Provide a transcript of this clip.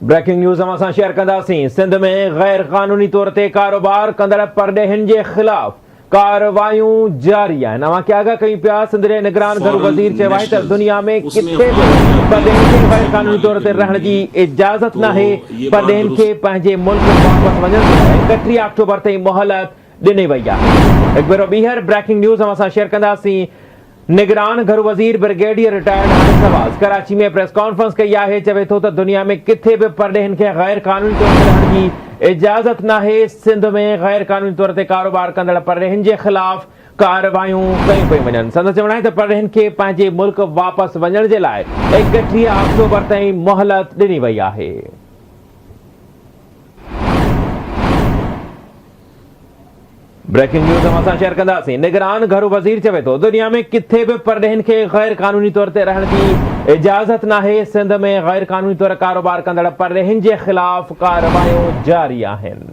Breaking news हम सां share कंदासीं। सिंध में गैर कानूनी तौर ते कारोबार कंदड़ परॾेहिनि जे ख़िलाफ़ कार्रवायूं जारी आहिनि। अवां खे आगाह कयूं पिया। सिंध जे निगरान घर वज़ीर चयो आहे त दुनिया में किथे बि परॾेहिनि खे गैर कानूनी तौर ते रहण जी इजाज़त नाहे। परॾेहिनि खे पंहिंजे मुल्क वापसि वञण लाइ 31 अक्टूबर ताईं मोहलत ॾिनी वई आहे। हिकु भेरो ॿीहर ब्रेकिंग न्यूज़ हम सां शेयर कंदासीं। निगरान घर वज़ीर ब्रिगेडियर रिटायर्ड हारिस नवाज़ कराची में प्रेस कॉन्फ्रेंस कई आहे। चवे थो त दुनिया में किथे बि परॾेहिनि खे गैर कानूनी तौर ते रहण जी इजाज़त नाहे। सिंध में गैर कानूनी तौर ते कारोबार कंदड़ परॾेहिनि जे ख़िलाफ़ कार्रवायूं कयूं पियूं वञनि। संदसि चवणु आहे त परॾेहिनि खे पंहिंजे मुल्क वापसि वञण जे लाइ 31 अक्टूबर ताईं मोहलत ॾिनी वई आहे। ब्रेकिंग न्यूज़ हम सां शेयर कंदासीं। निगरान घर वज़ीर चवे थो दुनिया में किथे बि परॾेहिनि खे गैर कानूनी तौर ते रहण जी इजाज़त नाहे। सिंध में गैर कानूनी तौर कारोबार कंदड़ परॾेहिनि जे ख़िलाफ़ कार्रवायूं जारी आहिनि।